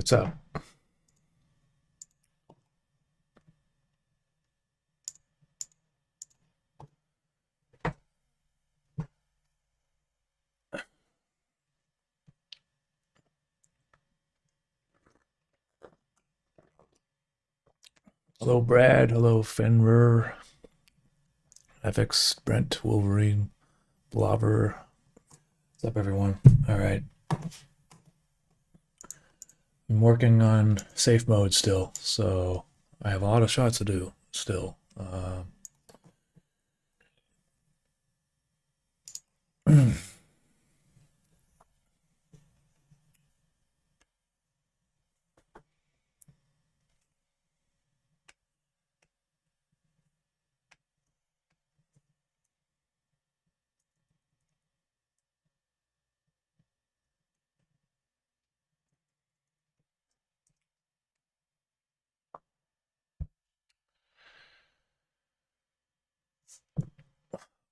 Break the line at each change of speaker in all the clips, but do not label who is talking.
What's up? Hello, Brad. Hello, Fenrir. FX, Brent, Wolverine, Blobber. What's up, everyone? All right. I'm working on safe mode still, so I have a lot of shots to do still.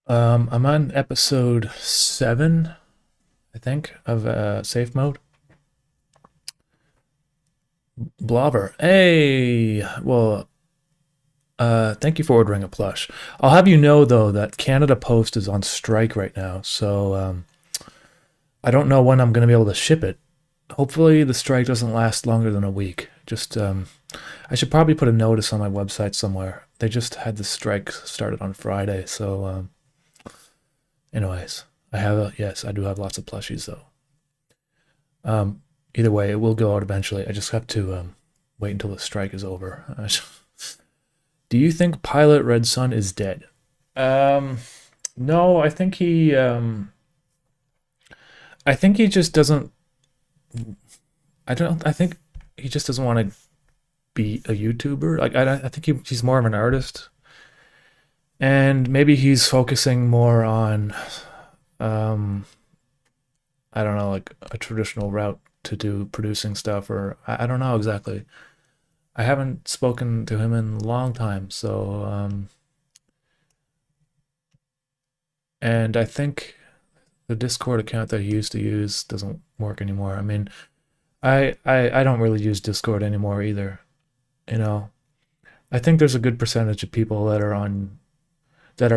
I'm on episode 7, I think, of safe mode. Blobber. Hey, well, thank you for ordering a plush. I'll have you know, though, that Canada Post is on strike right now, so I don't know when I'm going to be able to ship it. Hopefully the strike doesn't last longer than a week. Just, I should probably put a notice on my website somewhere. They just had the strike started on Friday, so, anyways, yes, I do have lots of plushies, though. Either way, it will go out eventually. I just have to, wait until the strike is over. Do you think Pilot Red Sun is dead? No, I think he just doesn't. I think he just doesn't want to be a YouTuber. Like I think he's more of an artist, and maybe he's focusing more on, I don't know, like a traditional route to do producing stuff, or I don't know exactly. I haven't spoken to him in a long time, so and I think the Discord account that he used to use doesn't work anymore. I mean, I don't really use Discord anymore either. You know, I think there's a good percentage of people that are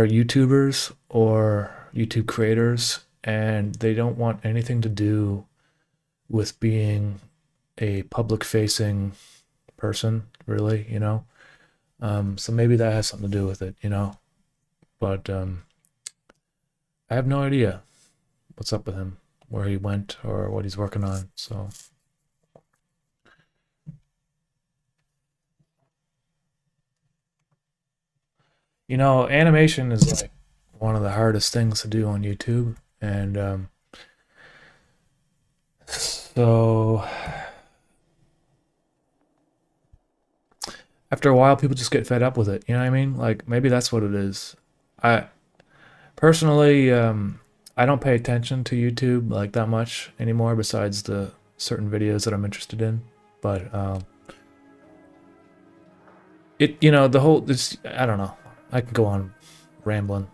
YouTubers or YouTube creators, and they don't want anything to do with being a public-facing person, really. So maybe that has something to do with it. But I have no idea what's up with him, where he went, or what he's working on. So. Animation is like one of the hardest things to do on YouTube, and so after a while, people just get fed up with it. You know what I mean? Like maybe that's what it is. I personally, I don't pay attention to YouTube like that much anymore, besides the certain videos that I'm interested in. But the whole this I don't know. I can go on rambling.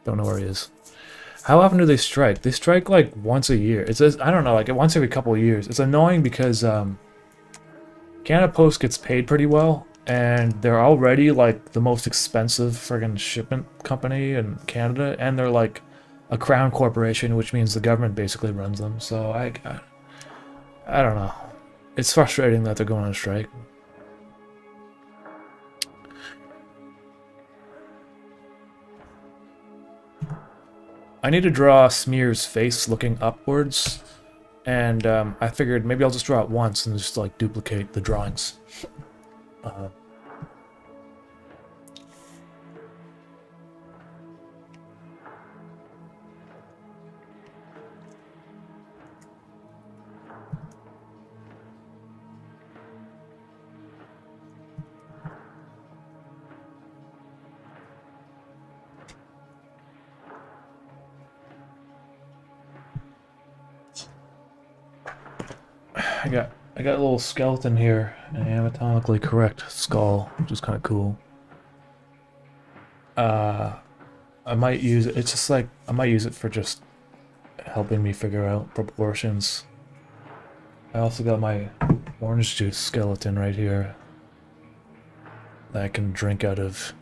Don't know where he is. How often do they strike? They strike like once a year. I don't know, like once every couple of years. It's annoying because Canada Post gets paid pretty well, and they're already like the most expensive friggin' shipment company in Canada, and they're like a crown corporation, which means the government basically runs them. So I don't know. It's frustrating that they're going on strike. I need to draw Smear's face looking upwards, and I figured maybe I'll just draw it once and just like duplicate the drawings. I got a little skeleton here, an anatomically correct skull, which is kind of cool. I might use it. It's just like I might use it for just helping me figure out proportions. I also got my orange juice skeleton right here that I can drink out of.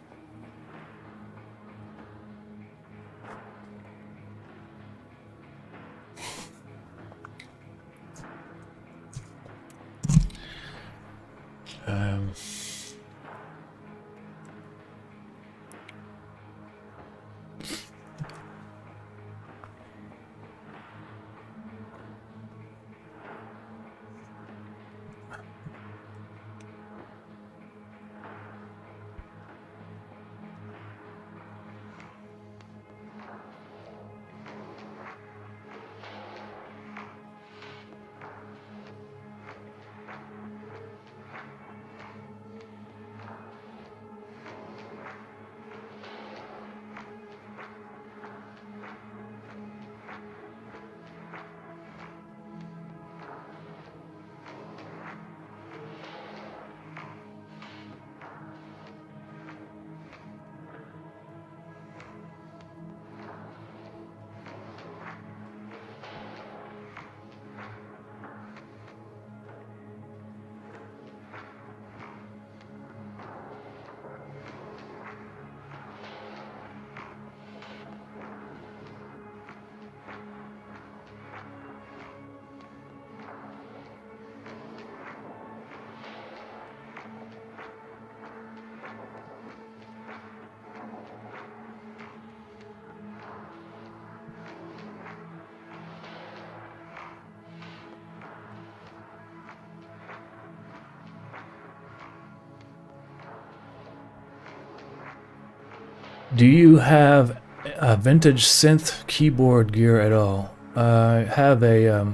Do you have a vintage synth keyboard gear at all? I have a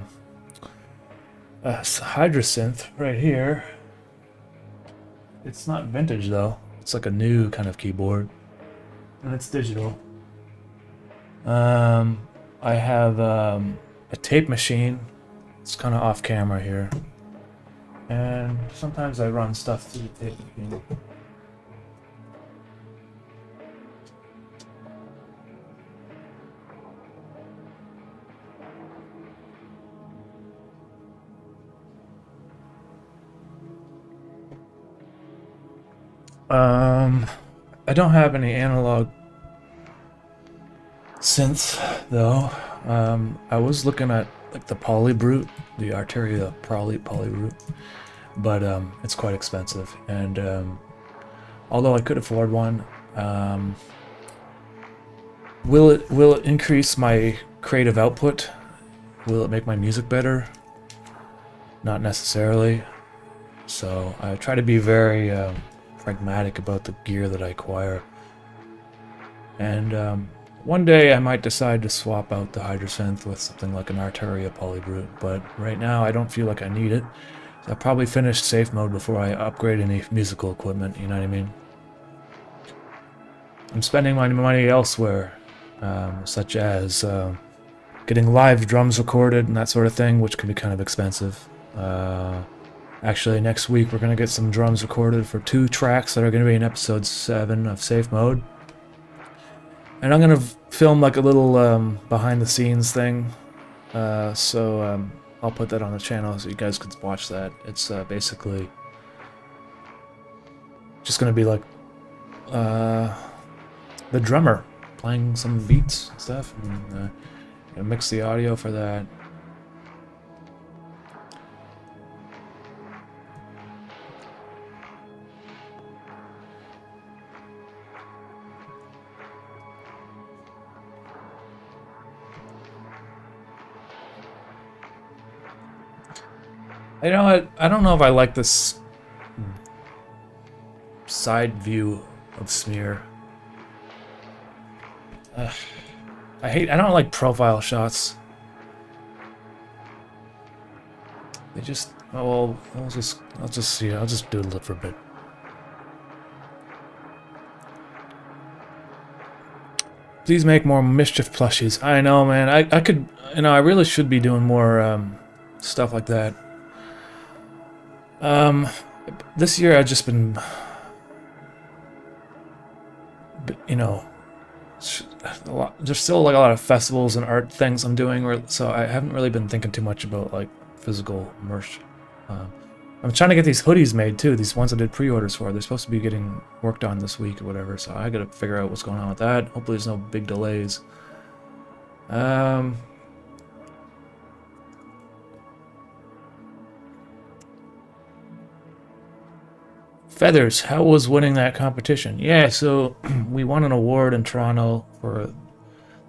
Hydrasynth right here. It's not vintage though. It's like a new kind of keyboard, and it's digital. I have a tape machine. It's kind of off camera here, and sometimes I run stuff through the tape machine. I don't have any analog synths though. I was looking at like the Polybrute, the Arteria Polybrute, but it's quite expensive. And although I could afford one, will it increase my creative output? Will it make my music better? Not necessarily. So I try to be very pragmatic about the gear that I acquire. And one day I might decide to swap out the Hydrasynth with something like an Arteria Polybrute, but right now I don't feel like I need it. So I'll probably finish safe mode before I upgrade any musical equipment, you know what I mean? I'm spending my money elsewhere, such as getting live drums recorded and that sort of thing, which can be kind of expensive. Actually, next week we're going to get some drums recorded for 2 tracks that are going to be in episode 7 of Safe Mode. And I'm going to film like a little behind the scenes thing. So I'll put that on the channel so you guys can watch that. It's basically just going to be like the drummer playing some beats and stuff. And mix the audio for that. You know what? I don't know if I like this side view of smear. I don't like profile shots. They just, oh well, I'll just doodle it for a bit. Please make more mischief plushies. I know, man. I could, I really should be doing more stuff like that. This year I've just been, there's still like a lot of festivals and art things I'm doing, so I haven't really been thinking too much about like physical merch. I'm trying to get these hoodies made too, these ones I did pre-orders for. They're supposed to be getting worked on this week or whatever, so I gotta figure out what's going on with that. Hopefully there's no big delays. Feathers, how was winning that competition? Yeah, so we won an award in Toronto for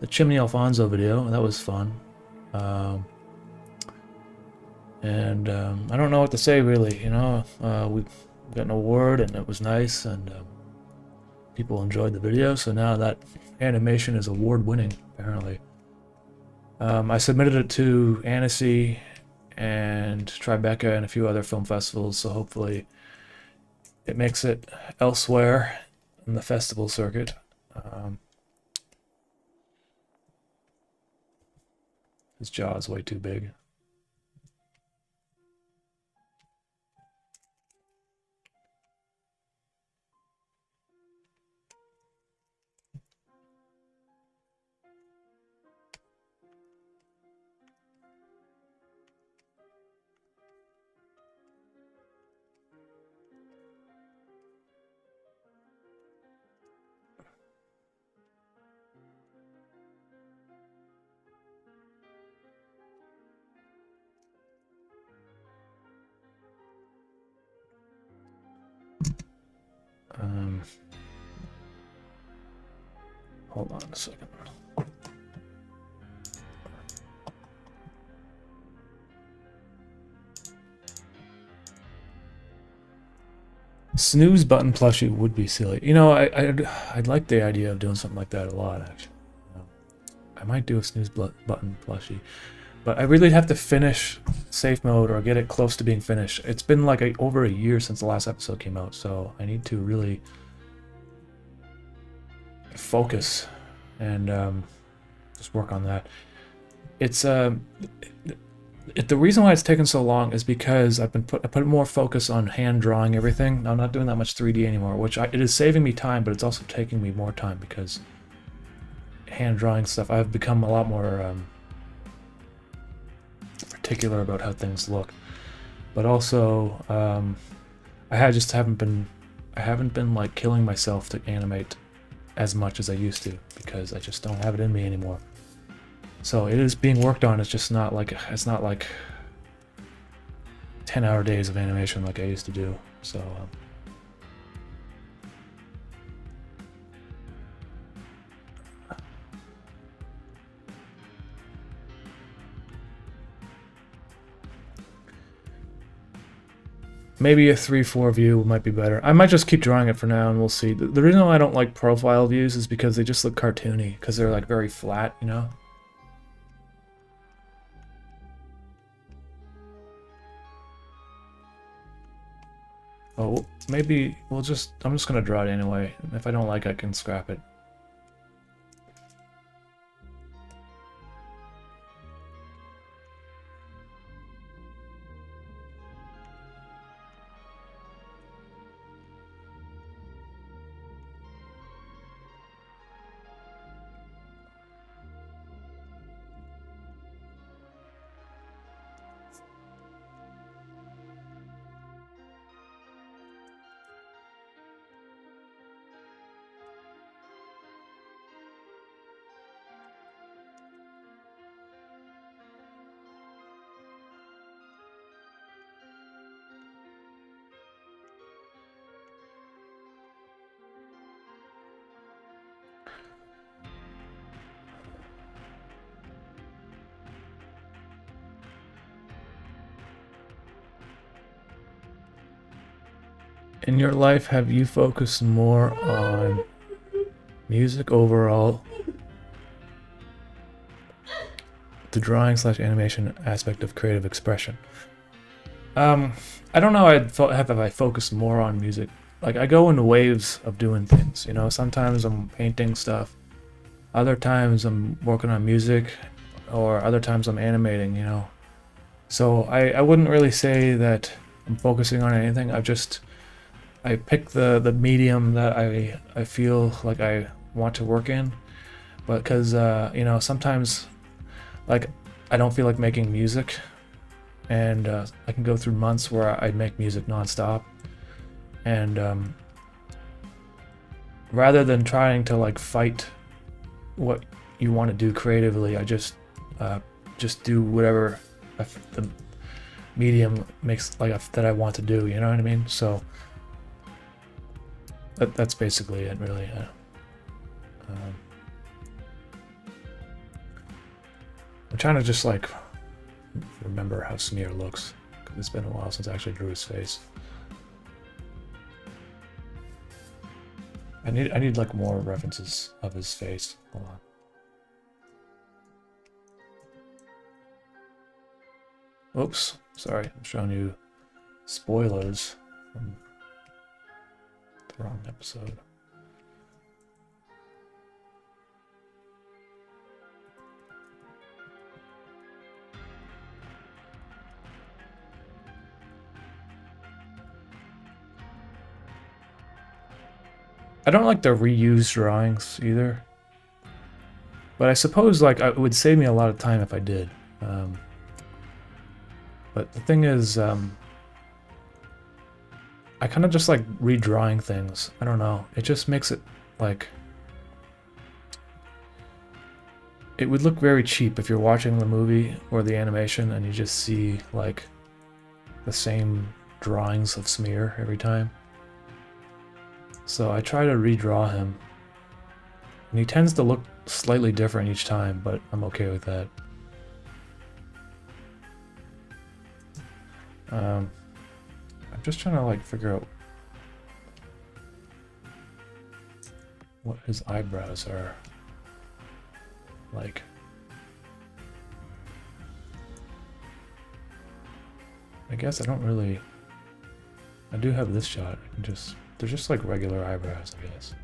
the Chimney Alfonso video. That was fun. I don't know what to say really, you know. We got an award and it was nice, and people enjoyed the video, so now that animation is award-winning, apparently. I submitted it to Annecy and Tribeca and a few other film festivals, so hopefully it makes it elsewhere in the festival circuit. His jaw is way too big. Hold on a second. Snooze button plushie would be silly. You know, I'd like the idea of doing something like that a lot, actually. You know, I might do a snooze button plushie, but I really have to finish safe mode or get it close to being finished. It's been like over a year since the last episode came out, so I need to really focus and just work on that. It's the reason why it's taken so long is because I put more focus on hand drawing everything. I'm not doing that much 3D anymore, which it is saving me time, but it's also taking me more time because hand drawing stuff, I've become a lot more particular about how things look. But also, I haven't been like killing myself to animate as much as I used to because I just don't have it in me anymore. So it is being worked on. It's not like 10-hour days of animation like I used to do. So maybe a 3:4 view might be better. I might just keep drawing it for now and we'll see. The reason why I don't like profile views is because they just look cartoony, because they're like very flat, you know? Oh, maybe I'm just gonna draw it anyway. If I don't like it, I can scrap it. In your life, have you focused more on music overall, the drawing/animation aspect of creative expression? I don't know. Have I focused more on music? Like I go in waves of doing things. You know, sometimes I'm painting stuff, other times I'm working on music, or other times I'm animating. You know, so I wouldn't really say that I'm focusing on anything. I pick the medium that I feel like I want to work in, but because you know, sometimes like I don't feel like making music, and I can go through months where I make music nonstop, and rather than trying to like fight what you want to do creatively, I just do whatever the medium makes like that I want to do. You know what I mean? So that's basically it, really. I'm trying to just like remember how Smear looks, because it's been a while since I actually drew his face. I need like more references of his face. Hold on. Oops, sorry, I'm showing you spoilers from the wrong episode. I don't like the reused drawings either, but I suppose like it would save me a lot of time if I did. But the thing is, I kind of just like redrawing things. I don't know. It just makes it like... It would look very cheap if you're watching the movie or the animation and you just see like the same drawings of Smear every time. So I try to redraw him. And he tends to look slightly different each time, but I'm okay with that. I'm just trying to like figure out what his eyebrows are like. I guess I don't really... I do have this shot. I can just... They're just like regular eyebrows, I guess.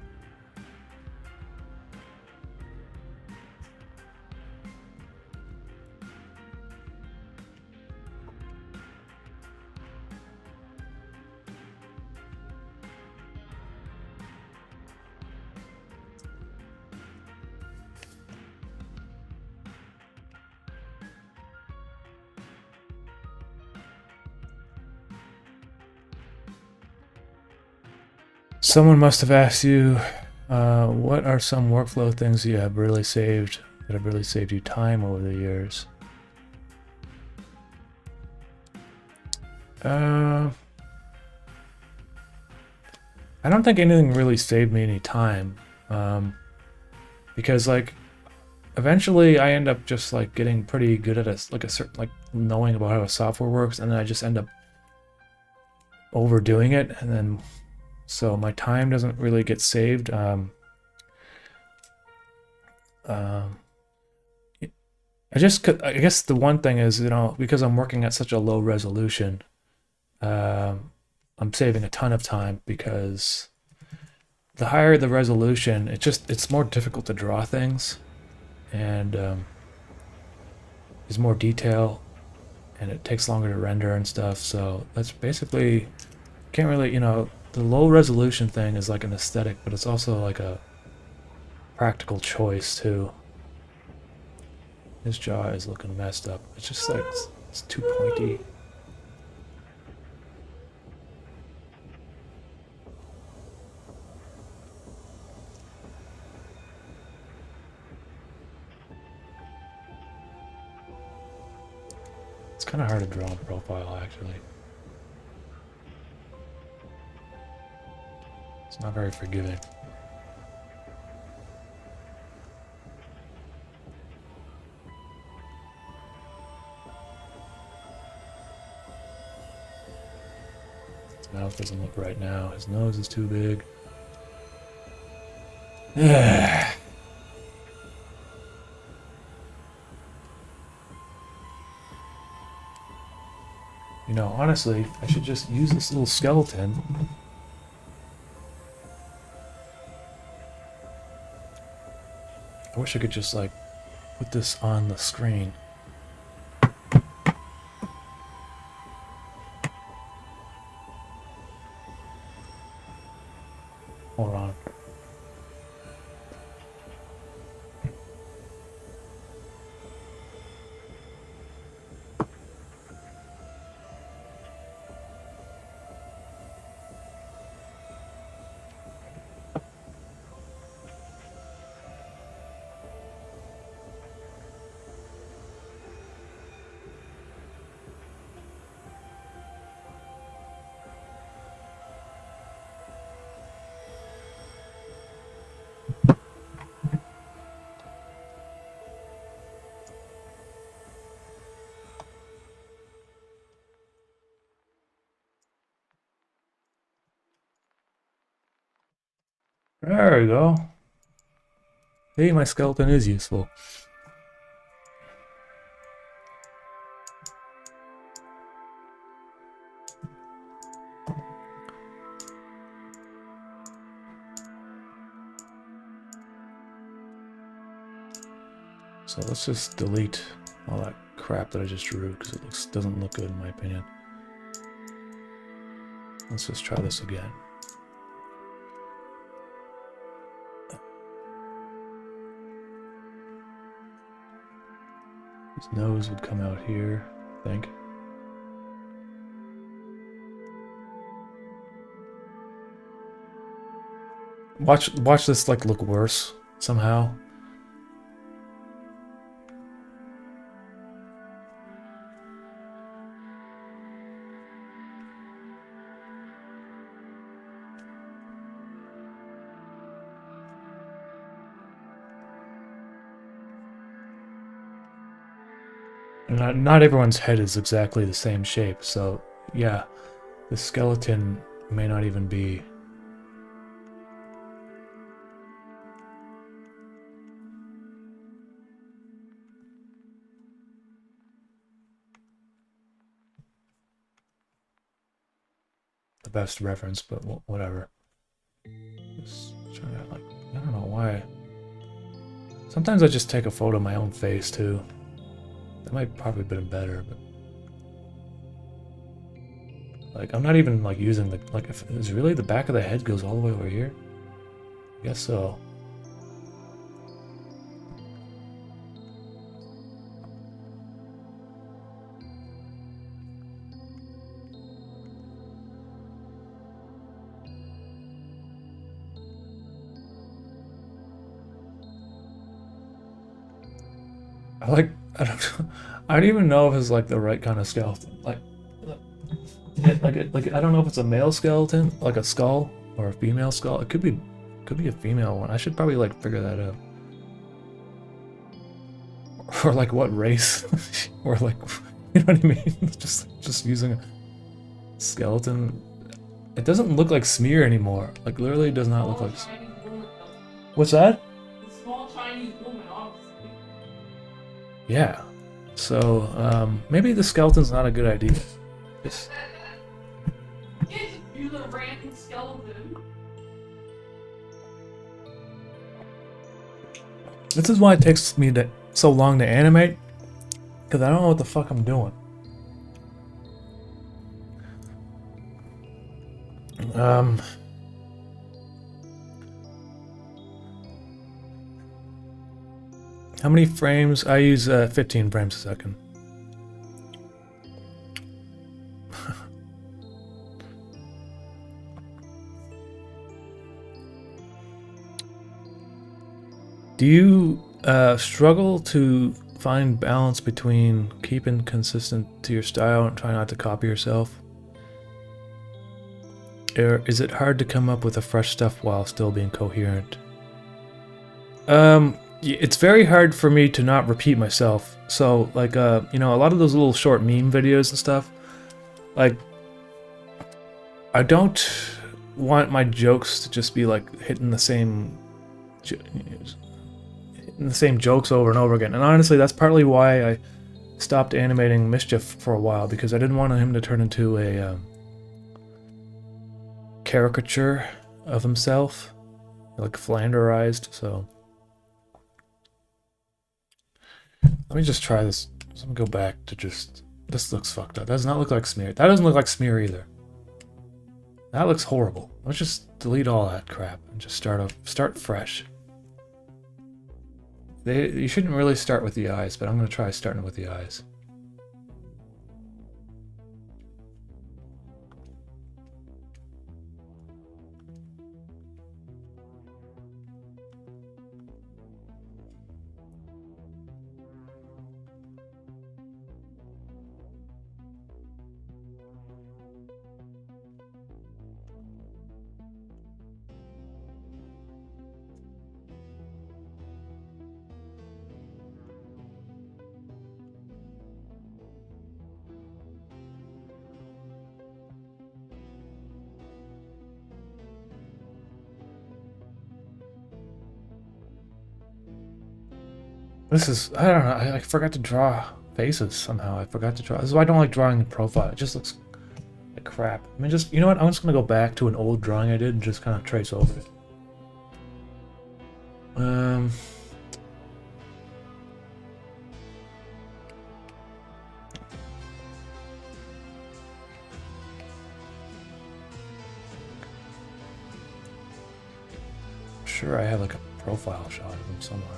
Someone must have asked you, what are some workflow things you have really saved, that have really saved you time over the years? I don't think anything really saved me any time, because like eventually I end up just like getting pretty good at a certain, like knowing about how a software works, and then I just end up overdoing it, and then so my time doesn't really get saved. I guess the one thing is, you know, because I'm working at such a low resolution, I'm saving a ton of time, because the higher the resolution, it's more difficult to draw things, and there's more detail, and it takes longer to render and stuff. So that's basically, can't really, you know, the low resolution thing is like an aesthetic, but it's also like a practical choice too. His jaw is looking messed up. It's just like, it's too pointy. It's kind of hard to draw in profile, actually. It's not very forgiving. His mouth doesn't look right now. His nose is too big. You know, honestly, I should just use this little skeleton. I wish I could just, like, put this on the screen. Hold on. There we go. Hey, my skeleton is useful. So let's just delete all that crap that I just drew because it doesn't look good in my opinion. Let's just try this again. His nose would come out here, I think. Watch this like look worse somehow. Not everyone's head is exactly the same shape, so yeah, the skeleton may not even be the best reference, but whatever. Just trying to, like, I don't know why. Sometimes I just take a photo of my own face too. That might probably have been better, but like I'm not even like using the like if is really the back of the head goes all the way over here? I guess so. I don't even know if it's like the right kind of skeleton. Like I don't know if it's a male skeleton, like a skull, or a female skull. It could be a female one. I should probably like figure that out. Or like what race, or like, you know what I mean? just using a skeleton. It doesn't look like smear anymore. Like literally does not look like. What's that?
The small Chinese woman, obviously.
Yeah. So maybe the skeleton's not a good idea. Just
You can't just use a random skeleton.
this is why it takes me so long to animate, because I don't know what the fuck I'm doing. How many frames? I use 15 frames a second. Do you struggle to find balance between keeping consistent to your style and try not to copy yourself? Or is it hard to come up with the fresh stuff while still being coherent? It's very hard for me to not repeat myself. So, like, you know, a lot of those little short meme videos and stuff, like, I don't want my jokes to just be like hitting the same jokes over and over again. And honestly, that's partly why I stopped animating Mischief for a while, because I didn't want him to turn into a caricature of himself, like flanderized. So let me just try this. Let me go back to just. This looks fucked up. That does not look like smear. That doesn't look like smear either. That looks horrible. Let's just delete all that crap and just start fresh. You shouldn't really start with the eyes, but I'm going to try starting with the eyes. This is, I don't know, I forgot to draw faces somehow. I forgot to draw. This is why I don't like drawing in profile. It just looks like crap. I mean, just, you know what? I'm just gonna go back to an old drawing I did and just kind of trace over it. Sure, I have like a profile shot of him somewhere.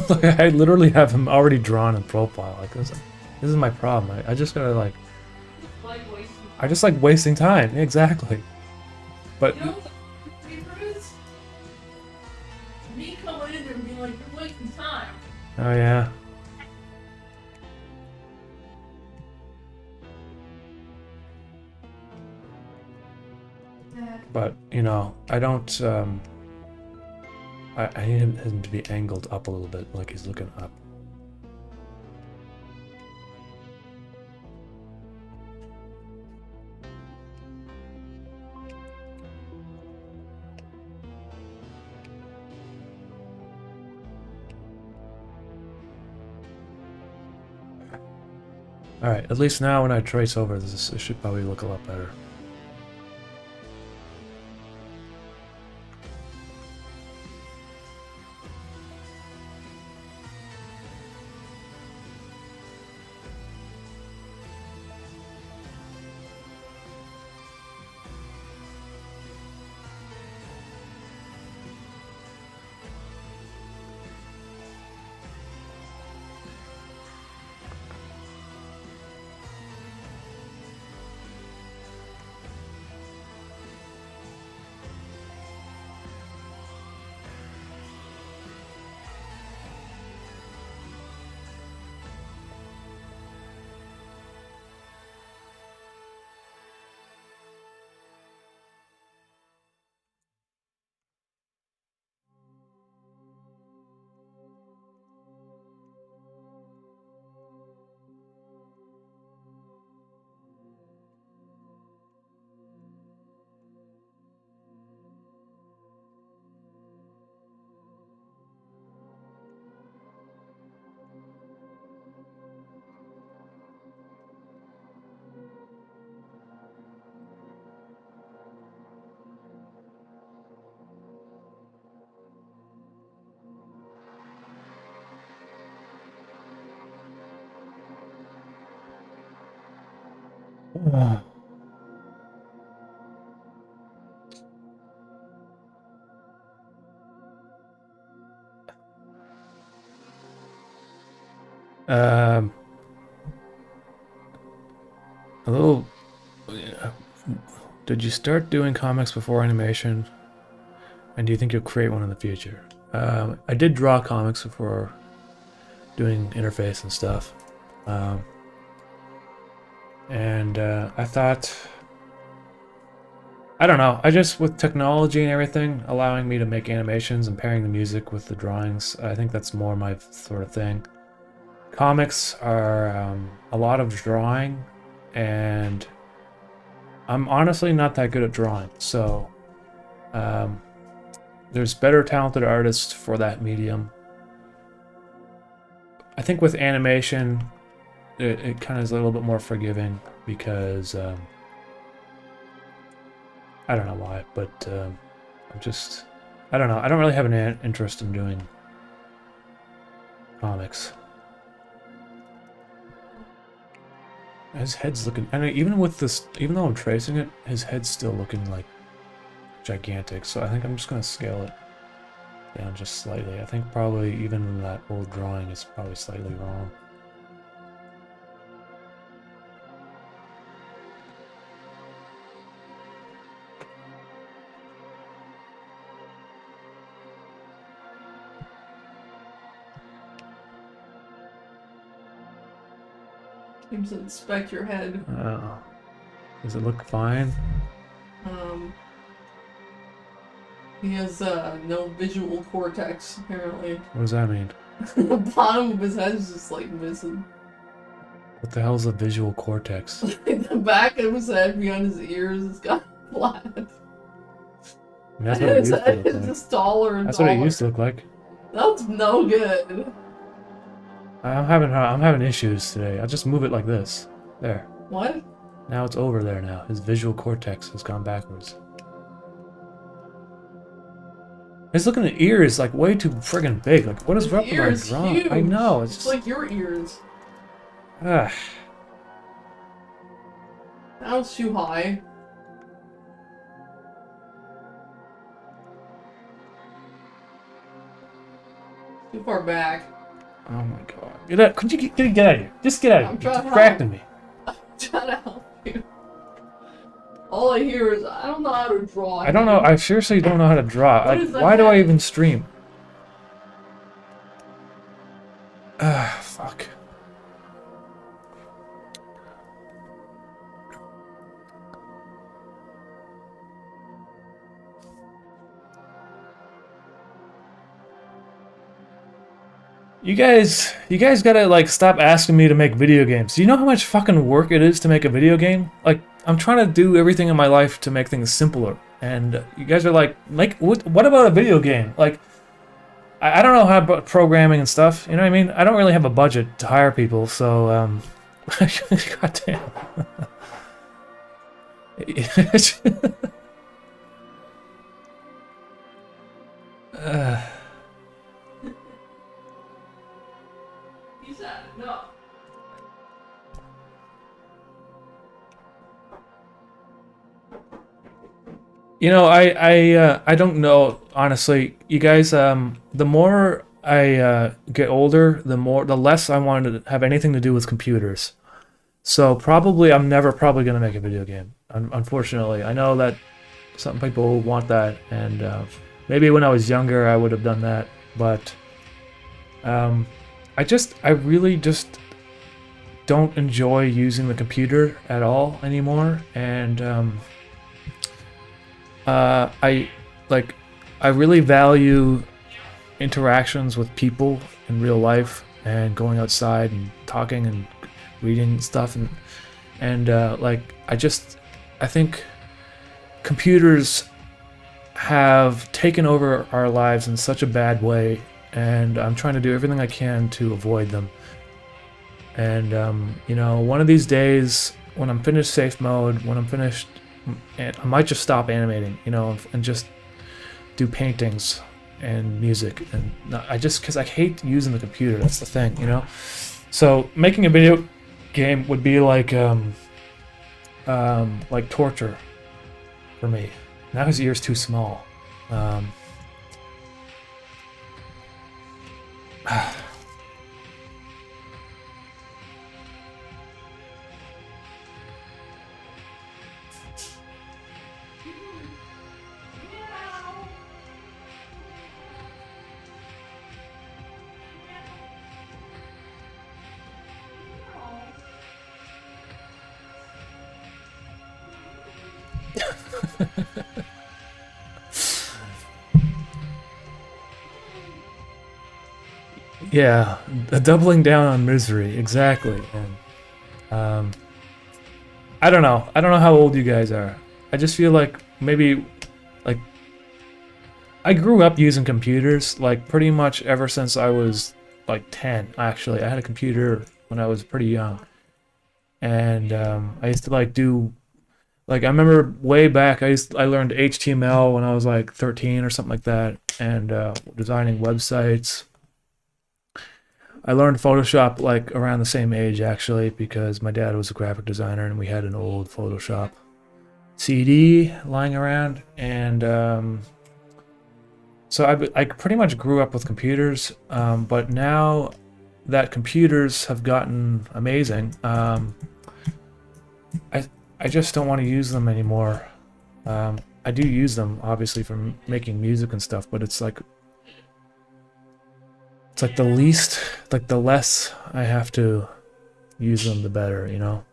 Like, I literally have him already drawn in profile. Like this is my problem. I just gotta like,
Like wasting.
I just like wasting time. Exactly. But
You know what the paper is? Me coming in there and being like, you're wasting time.
oh yeah. But you know, I don't. I need him to be angled up a little bit, like he's looking up. Alright, at least now when I trace over this, it should probably look a lot better. Um, a little. Did you start doing comics before animation? And do you think you'll create one in the future? I did draw comics before doing interface and stuff. I thought, I don't know, I just, with technology and everything, allowing me to make animations and pairing the music with the drawings, I think that's more my sort of thing. Comics are a lot of drawing, and I'm honestly not that good at drawing, so there's better talented artists for that medium. I think with animation, it kind of is a little bit more forgiving because I don't know why, but I don't know. I don't really have an interest in doing comics. His head's looking, I mean, even with this, even though I'm tracing it, his head's still looking like gigantic. So I think I'm just gonna scale it down just slightly. I think probably even that old drawing is probably slightly wrong.
Seems to inspect your head.
Does it look fine?
He has no visual cortex, apparently.
What does that mean?
The bottom of his head is just like missing.
What the hell's a visual cortex?
The back of his head behind his ears is got flat.
I mean, that's
And
what it
his
used to
head
look
is
like.
just taller and
That's what it
taller.
used to look like.
That's no good.
I'm having issues today. I'll just move it like this. There.
What?
Now it's over there now. His visual cortex has gone backwards. His looking at ear is like way too friggin' big. Like, what is
His
up with
ear
our
is
drawing?
huge.
I know, it's
It's
just...
like your ears.
Ah.
That was too high. Too far back.
Oh my god. Get out. Could you get out of here? Just get out of
I'm
here.
trying
You're
to
distracting me.
I'm trying to help you. All I hear is, I don't know how to draw.
I don't know. I seriously don't know how to draw.
What
Like,
is the
why do I
head?
even stream? Ah, fuck. You guys gotta like stop asking me to make video games. Do you know how much fucking work it is to make a video game? Like, I'm trying to do everything in my life to make things simpler, and you guys are like, what about a video game? Like, I don't know how about programming and stuff. You know what I mean? I don't really have a budget to hire people, so goddamn.
He said, no.
You know, I don't know, honestly. You guys, the more I get older, the less I want to have anything to do with computers. So probably I'm never probably gonna make a video game. Unfortunately, I know that some people want that, and maybe when I was younger I would have done that, but I really just don't enjoy using the computer at all anymore, and I really value interactions with people in real life and going outside and talking and reading stuff, and I think computers have taken over our lives in such a bad way, and I'm trying to do everything I can to avoid them. And you know, one of these days when I'm finished safe mode, when I'm finished, and I might just stop animating, you know, and just do paintings and music, and because I hate using the computer. That's the thing, you know. So making a video game would be like torture for me. Now his ear's too small. Yeah, doubling down on misery, exactly. And I don't know. I don't know how old you guys are. I just feel like maybe like I grew up using computers like pretty much ever since I was like 10. Actually, I had a computer when I was pretty young, and I used to like do like I remember way back I learned HTML when I was like 13 or something like that, and designing websites. I learned Photoshop like around the same age actually, because my dad was a graphic designer and we had an old Photoshop CD lying around, and so I pretty much grew up with computers, but now that computers have gotten amazing, I just don't want to use them anymore. I do use them obviously for making music and stuff, but it's like the less I have to use them, the better, you know?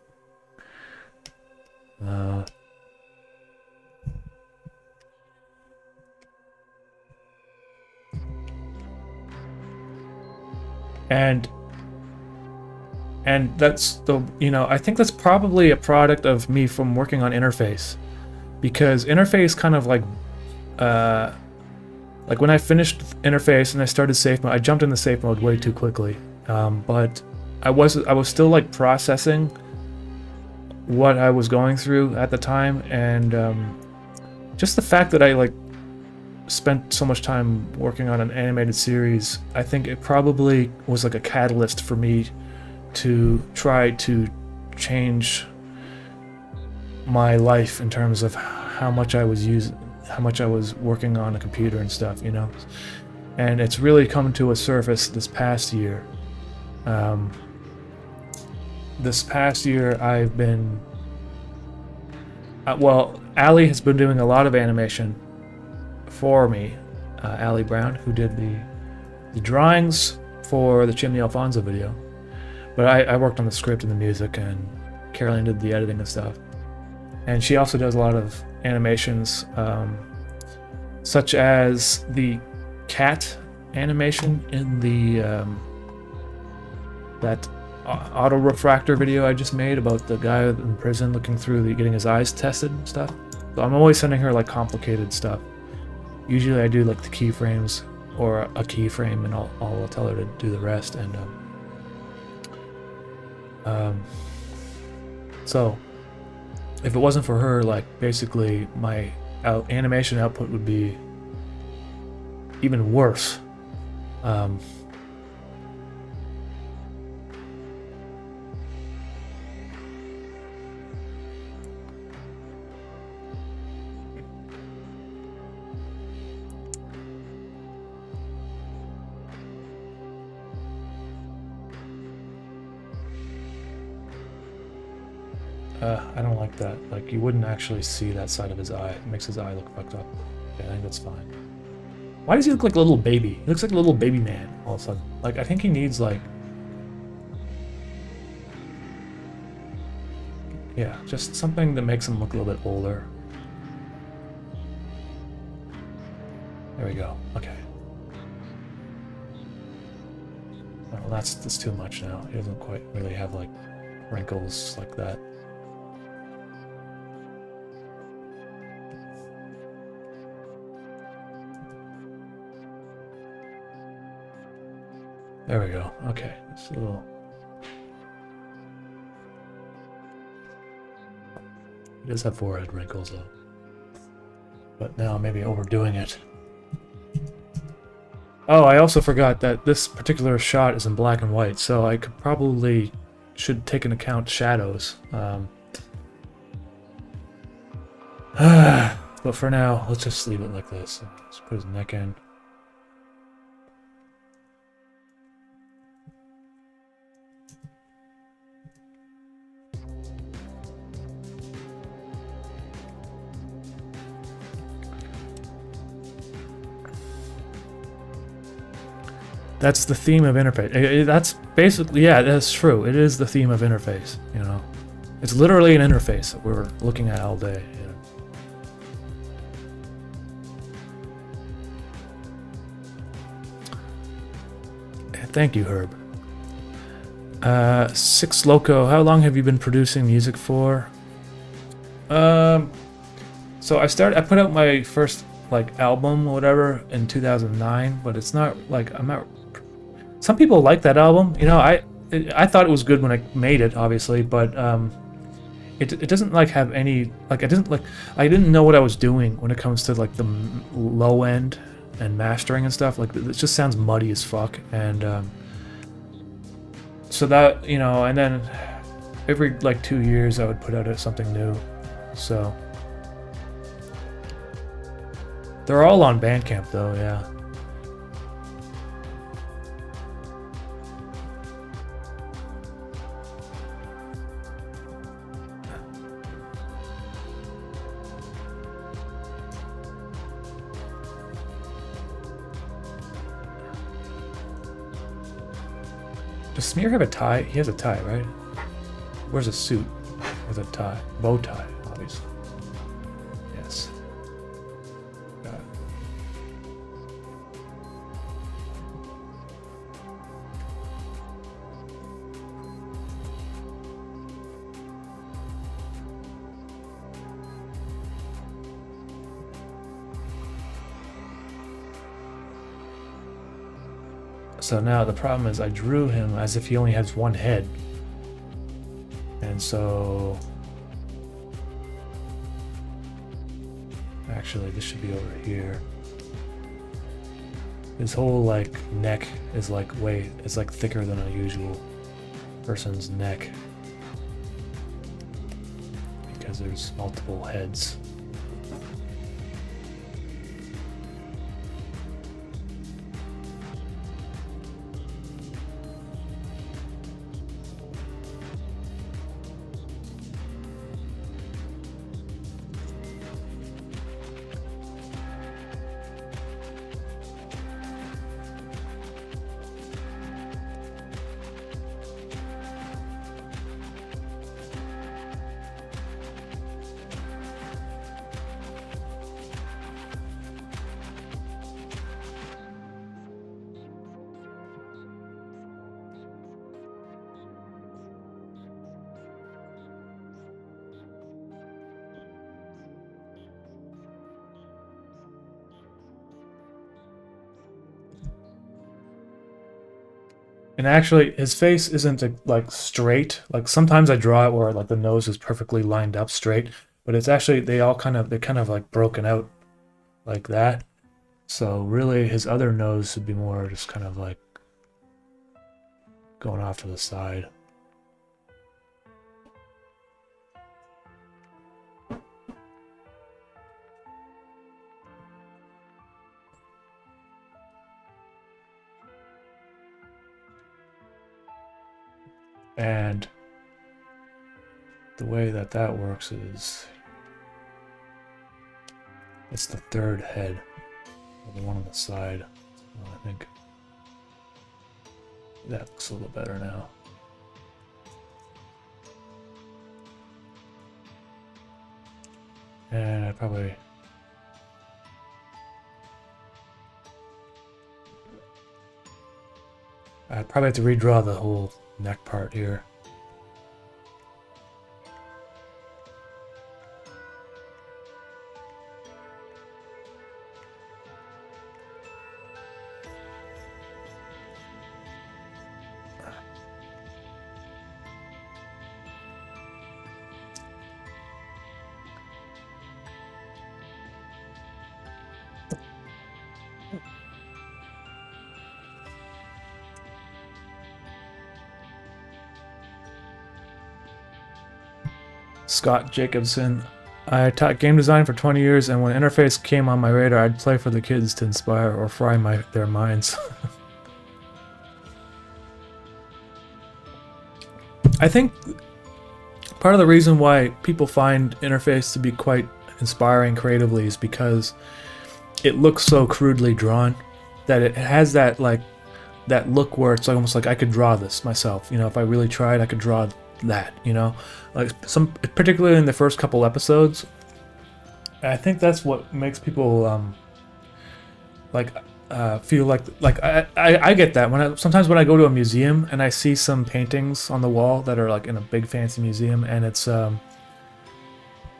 And And that's the, you know, I think that's probably a product of me from working on interface, because interface kind of like when I finished interface and I started safe mode, I jumped into safe mode way too quickly. But I was still like processing what I was going through at the time, and just the fact that I like spent so much time working on an animated series, I think it probably was like a catalyst for me to try to change my life in terms of how much I was working on a computer and stuff, you know. And it's really come to a surface this past year. This past year I've been well, Allie has been doing a lot of animation for me. Allie Brown, who did the drawings for the Chimney Alfonso video. But I worked on the script and the music, and Caroline did the editing and stuff. And she also does a lot of animations, such as the cat animation in the that auto refractor video I just made about the guy in prison looking through getting his eyes tested and stuff. So I'm always sending her like complicated stuff. Usually I do like the keyframes or a keyframe, and I'll tell her to do the rest. And so if it wasn't for her, like basically my animation output would be even worse. I don't like that. Like, you wouldn't actually see that side of his eye. It makes his eye look fucked up. Okay, I think that's fine. Why does he look like a little baby? He looks like a little baby man all of a sudden. Like, I think he needs, like... yeah, just something that makes him look a little bit older. There we go. Okay. Well, that's too much now. He doesn't quite really have, like, wrinkles like that. There we go. Okay, it's a little... he does have forehead wrinkles though. But now maybe overdoing it. Oh, I also forgot that this particular shot is in black and white, so I could probably should take into account shadows. But for now, let's just leave it like this. Let's put his neck in. That's the theme of interface. That's basically, yeah, that's true. It is the theme of interface, you know. It's literally an interface that we're looking at all day, you know. Thank you, Herb. Six Loco, how long have you been producing music for? So I put out my first like album or whatever in 2009, but it's not like some people like that album, you know. I thought it was good when I made it, obviously, but it doesn't like have any like I didn't know what I was doing when it comes to like the low end and mastering and stuff. Like it just sounds muddy as fuck, and so that, you know, and then every like 2 years I would put out something new. So they're all on Bandcamp though, yeah. Does Smear have a tie? He has a tie, right? Wears a suit with a tie. Bow tie, obviously. Yes. Got it. So now the problem is I drew him as if he only has one head. And so... Actually, this should be over here. His whole like neck is like thicker than a usual person's neck. Because there's multiple heads. And actually, his face isn't like straight. Like sometimes I draw it where like the nose is perfectly lined up straight, but it's actually they're kind of like broken out like that. So really, his other nose should be more just kind of like going off to the side. And the way that works is it's the third head, or the one on the side. Well, I think that looks a little better now. And I'd probably have to redraw the whole neck part here. Scott Jacobson. I taught game design for 20 years, and when interface came on my radar, I'd play for the kids to inspire or fry their minds. I think part of the reason why people find interface to be quite inspiring creatively is because it looks so crudely drawn that it has that that look where it's almost like I could draw this myself. You know, if I really tried, I could draw that, you know, like particularly in the first couple episodes. I think that's what makes people feel like I get that sometimes when I go to a museum and I see some paintings on the wall that are like in a big fancy museum, and it's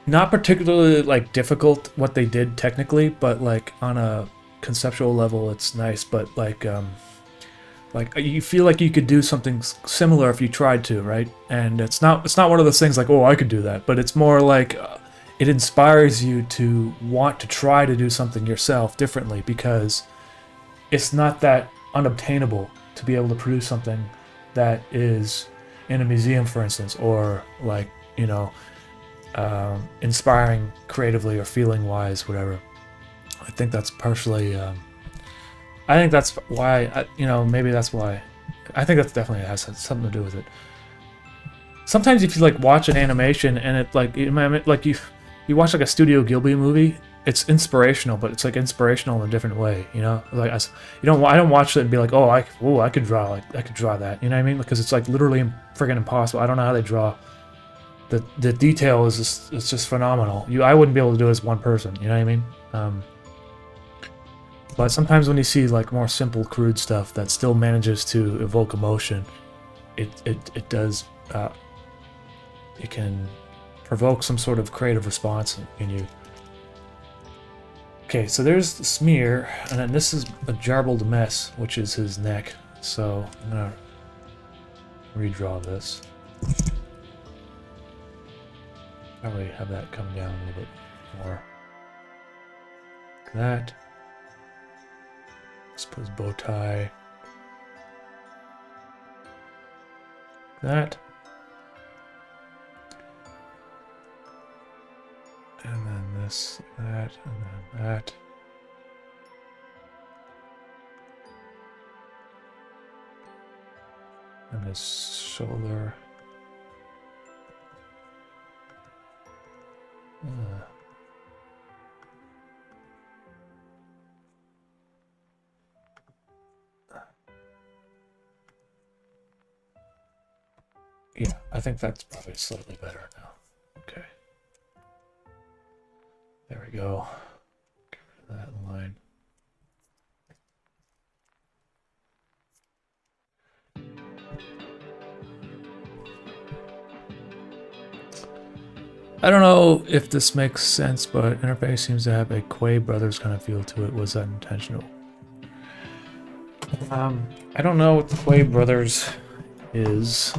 not particularly like difficult what they did technically, but like on a conceptual level it's nice, but like you feel like you could do something similar if you tried to, right? And it's not one of those things like, oh, I could do that, but it's more like it inspires you to want to try to do something yourself differently, because it's not that unobtainable to be able to produce something that is in a museum, for instance, or like, you know, inspiring creatively or feeling wise, whatever. I think that's partially I think that's why, maybe that's why. I think that definitely has something to do with it. Sometimes if you like watch an animation and it you watch like a Studio Ghibli movie, it's inspirational, but it's like inspirational in a different way, you know. Like I don't watch it and be like, oh, I could draw that, you know what I mean? Because it's like literally friggin' impossible. I don't know how they draw. The detail is just phenomenal. I wouldn't be able to do it as one person, you know what I mean? But sometimes when you see like more simple, crude stuff that still manages to evoke emotion, it does it can provoke some sort of creative response in you. Okay, so there's the smear, and then this is a jarbled mess, which is his neck. So I'm gonna redraw this. Probably have that come down a little bit more. Like that. Let's put his bow tie. Like that. And then this, that, and then that. And his shoulder. Yeah, I think that's probably slightly better now. Okay. There we go. Get rid of that line. I don't know if this makes sense, but interface seems to have a Quay Brothers kind of feel to it. Was that intentional? I don't know what the Quay Brothers is.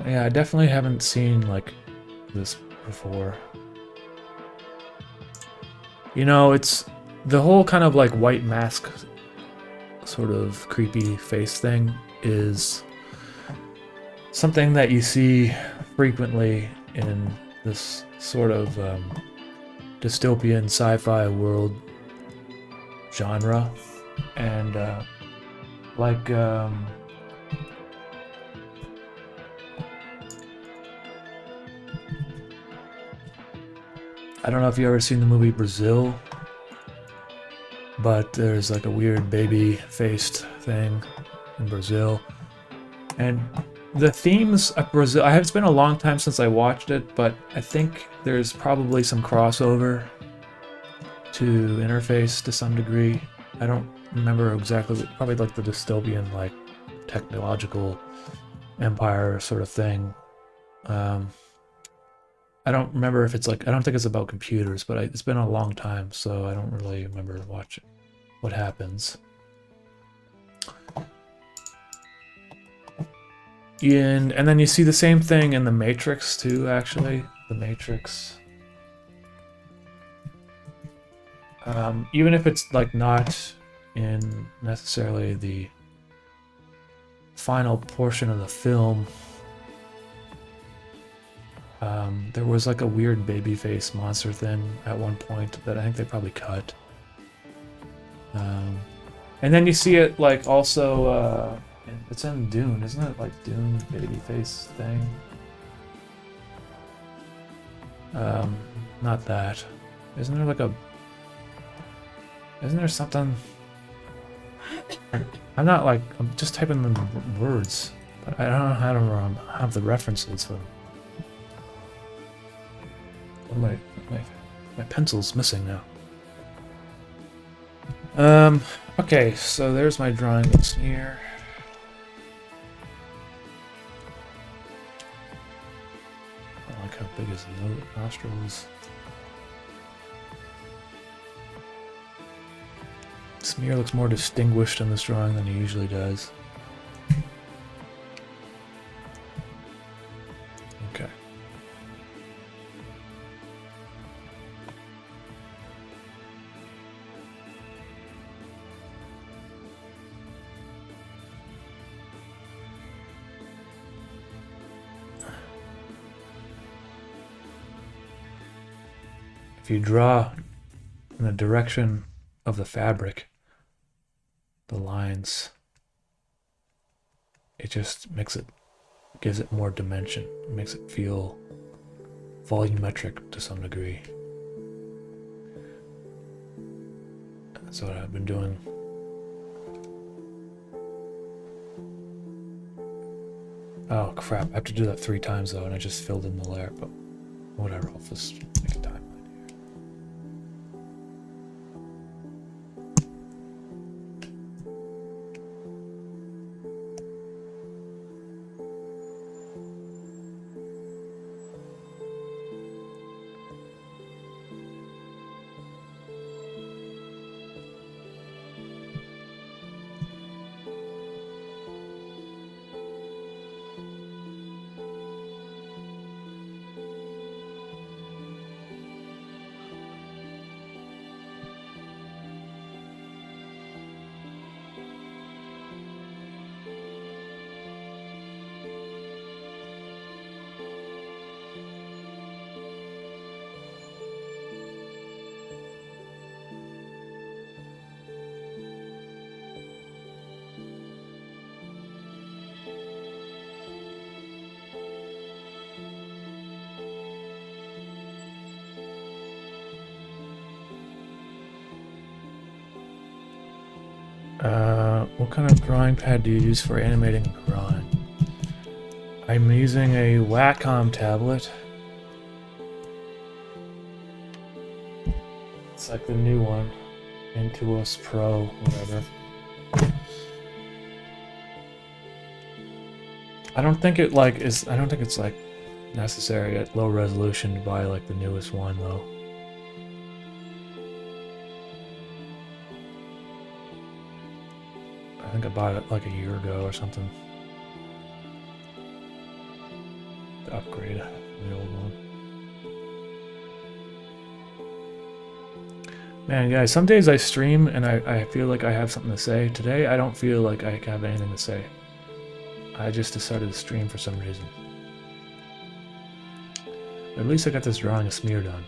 I definitely haven't seen like this before. You know, it's the whole kind of like white mask sort of creepy face thing is something that you see frequently in this sort of dystopian sci-fi world genre. And like I don't know if you've ever seen the movie Brazil, but there's like a weird baby-faced thing in Brazil. And the themes of Brazil, it's been a long time since I watched it, but I think there's probably some crossover to interface to some degree. I don't remember exactly, probably like the dystopian, like technological empire sort of thing. I don't remember if it's like, I don't think it's about computers, but it's been a long time, so I don't really remember watching what happens. And then you see the same thing in the Matrix too, actually. The Matrix. Even if it's like not in necessarily the final portion of the film, there was like a weird babyface monster thing at one point that I think they probably cut. And then you see it like also, it's in Dune, isn't it? Like Dune babyface thing. Not that. Isn't there like a... Isn't there something... I'm not like... I'm just typing the words. But I don't know how to have the references for them. My pencil's missing now. Okay, so there's my drawing that's here. I don't like how big his nostril is. Smear looks more distinguished in this drawing than he usually does. Okay. If you draw in the direction of the fabric, the lines, it just gives it more dimension. It makes it feel volumetric to some degree. That's what I've been doing. Oh crap, I have to do that 3 times though, and I just filled in the layer, but whatever, I'll just make a timeline here. What kind of drawing pad do you use for animating and drawing? I'm using a Wacom tablet. It's like the new one, Intuos Pro, whatever. I don't think it like is. I don't think it's like necessary at low resolution to buy like the newest one though. I think I bought it like a year ago or something. To upgrade the old one. Man, guys, some days I stream and I feel like I have something to say. Today, I don't feel like I have anything to say. I just decided to stream for some reason. At least I got this drawing of smear done.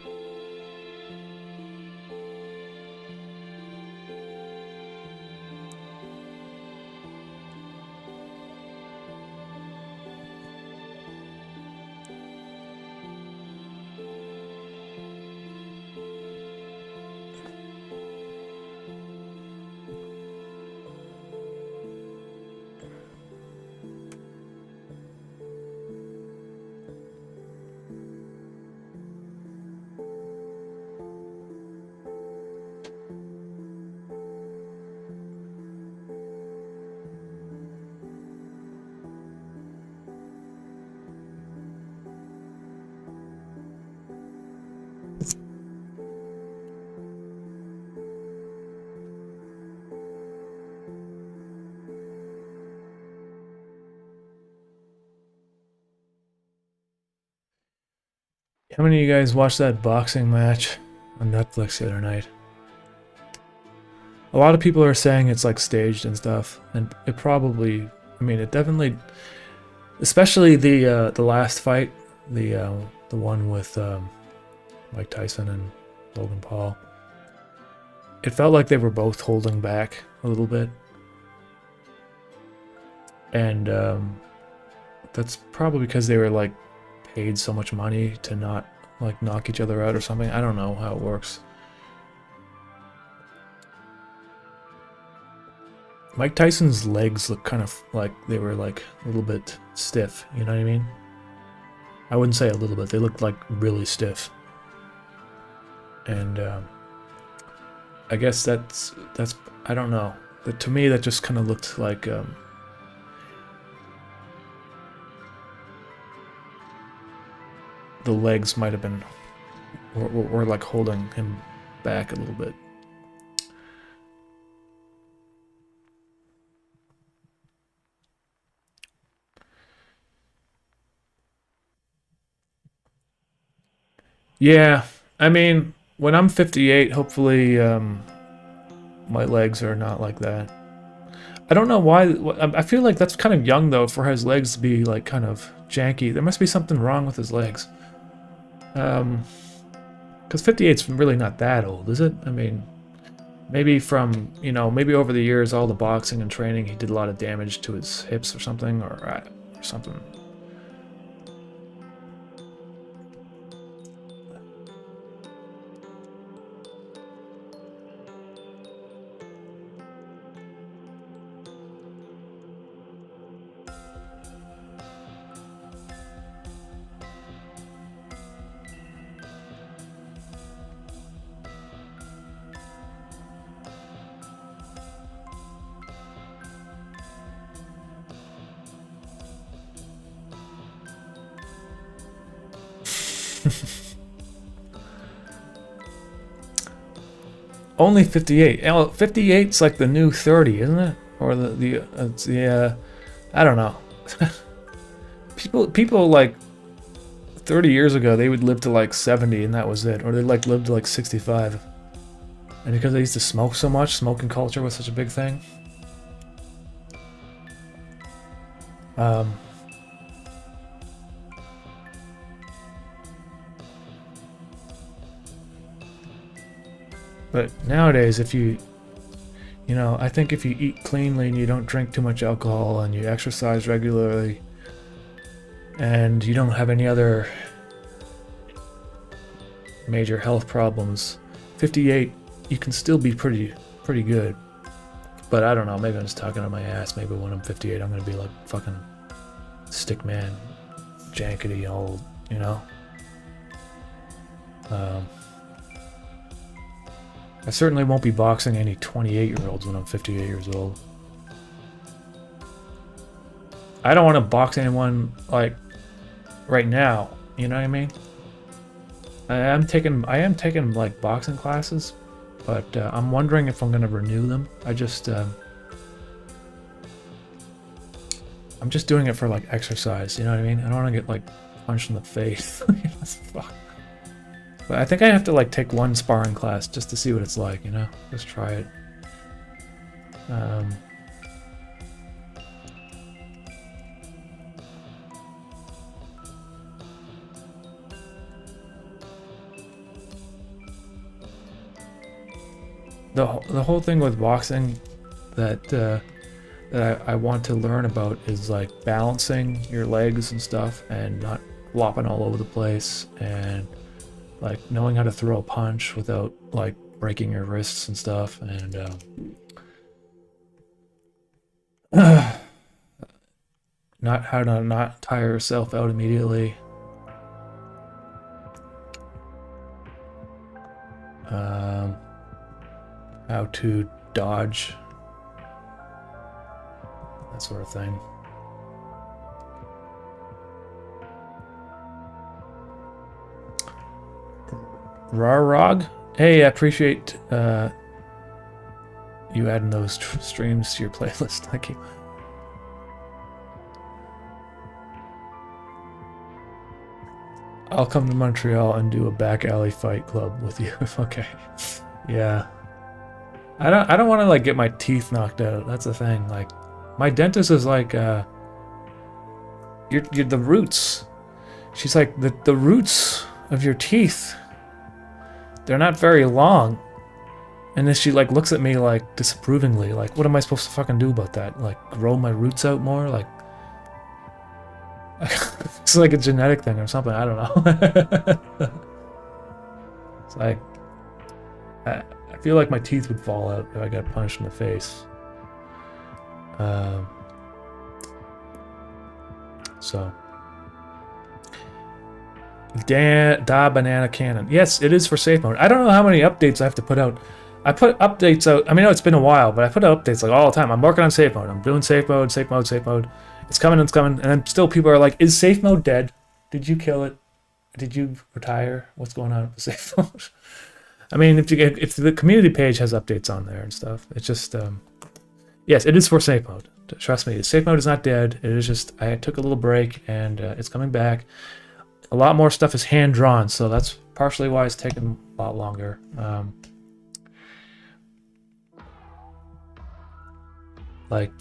How many of you guys watched that boxing match on Netflix the other night? A lot of people are saying it's like staged and stuff, and it probably, I mean, it definitely, especially the last fight, the one with Mike Tyson and Logan Paul. It felt like they were both holding back a little bit, and that's probably because they were like paid so much money to not like knock each other out or something. I don't know how it works. Mike Tyson's legs look kind of like they were like a little bit stiff, you know what I mean? I wouldn't say a little bit, they looked like really stiff. And I guess that's I don't know. But to me that just kind of looked like the legs might have been were like holding him back a little bit. Yeah, I mean, when I'm 58, hopefully my legs are not like that. I don't know why. I feel like that's kind of young though for his legs to be like kind of janky. There must be something wrong with his legs. Because 58's really not that old, is it? I mean, maybe from, you know, maybe over the years, all the boxing and training, he did a lot of damage to his hips or something, or something. Only 58. Oh, 58's like the new 30, isn't it? Or the I don't know. people like 30 years ago, they would live to like 70 and that was it, or they like lived to like 65. And because they used to smoke so much, smoking culture was such a big thing. But nowadays, if you know, I think if you eat cleanly and you don't drink too much alcohol and you exercise regularly and you don't have any other major health problems, 58, you can still be pretty good. But I don't know, maybe I'm just talking on my ass. Maybe when I'm 58, I'm gonna be like fucking stick man, jankety old, you know? I certainly won't be boxing any 28-year-olds when I'm 58 years old. I don't want to box anyone, like, right now, you know what I mean? I am taking like boxing classes, but I'm wondering if I'm going to renew them. I'm just doing it for like exercise, you know what I mean? I don't want to get like punched in the face. Fuck. But I think I have to like take one sparring class just to see what it's like, you know? Just try it. The whole thing with boxing that I want to learn about is like balancing your legs and stuff and not flopping all over the place, and like knowing how to throw a punch without like breaking your wrists and stuff, and not how to not tire yourself out immediately. How to dodge, that sort of thing. Rarog, hey, I appreciate you adding those streams to your playlist. Thank you. I'll come to Montreal and do a back alley fight club with you. Okay. Yeah. I don't want to like get my teeth knocked out. That's the thing. Like, my dentist is like, you're the roots. She's like, the roots of your teeth, they're not very long. And then she like looks at me like disapprovingly, like, what am I supposed to fucking do about that? Like, grow my roots out more? Like, it's like a genetic thing or something. I don't know. It's like, I feel like my teeth would fall out if I got punched in the face. So. Da Banana Cannon. Yes, it is for safe mode. I don't know how many updates I have to put out. I put updates out. I mean, I know it's been a while, but I put out updates like all the time. I'm working on safe mode. I'm doing safe mode, safe mode, safe mode. It's coming, it's coming. And then still people are like, is safe mode dead? Did you kill it? Did you retire? What's going on with safe mode? I mean, if the community page has updates on there and stuff, it's just, yes, it is for safe mode. Trust me, safe mode is not dead. It is just, I took a little break and it's coming back. A lot more stuff is hand-drawn, so that's partially why it's taken a lot longer. Like,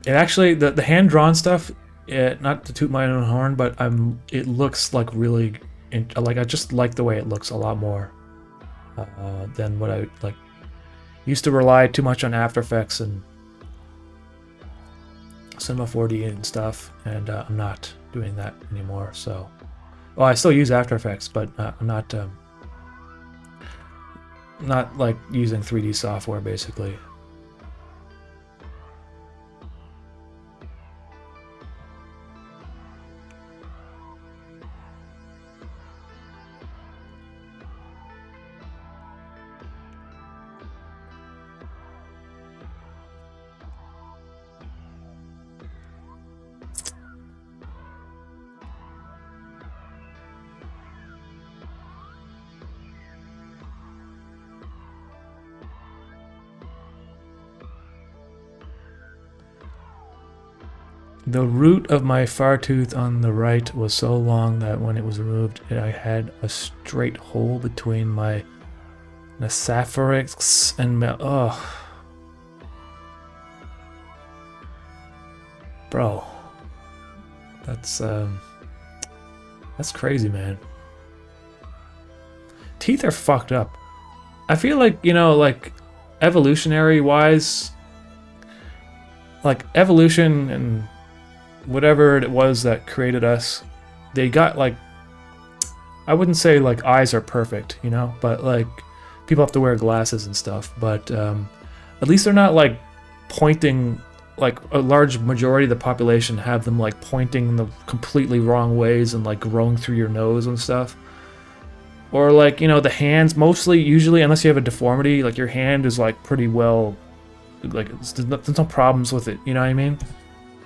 it actually, the hand-drawn stuff, not to toot my own horn, but it looks like really, like, I just like the way it looks a lot more than what I, like, used to rely too much on After Effects and Cinema 4D and stuff, and I'm not doing that anymore. So, well, I still use After Effects, but I'm not like using 3D software basically. The root of my far tooth on the right was so long that when it was removed, I had a straight hole between my nasopharynx and my... Oh. Bro. That's crazy, man. Teeth are fucked up. I feel like, you know, like, evolutionary-wise, like, evolution and whatever it was that created us, they got, like, I wouldn't say, like, eyes are perfect, you know? But, like, people have to wear glasses and stuff. But at least they're not, like, pointing... Like, a large majority of the population have them, like, pointing in the completely wrong ways and, like, growing through your nose and stuff. Or, like, you know, the hands, mostly, usually, unless you have a deformity, like, your hand is, like, pretty well... Like, there's no problems with it, you know what I mean?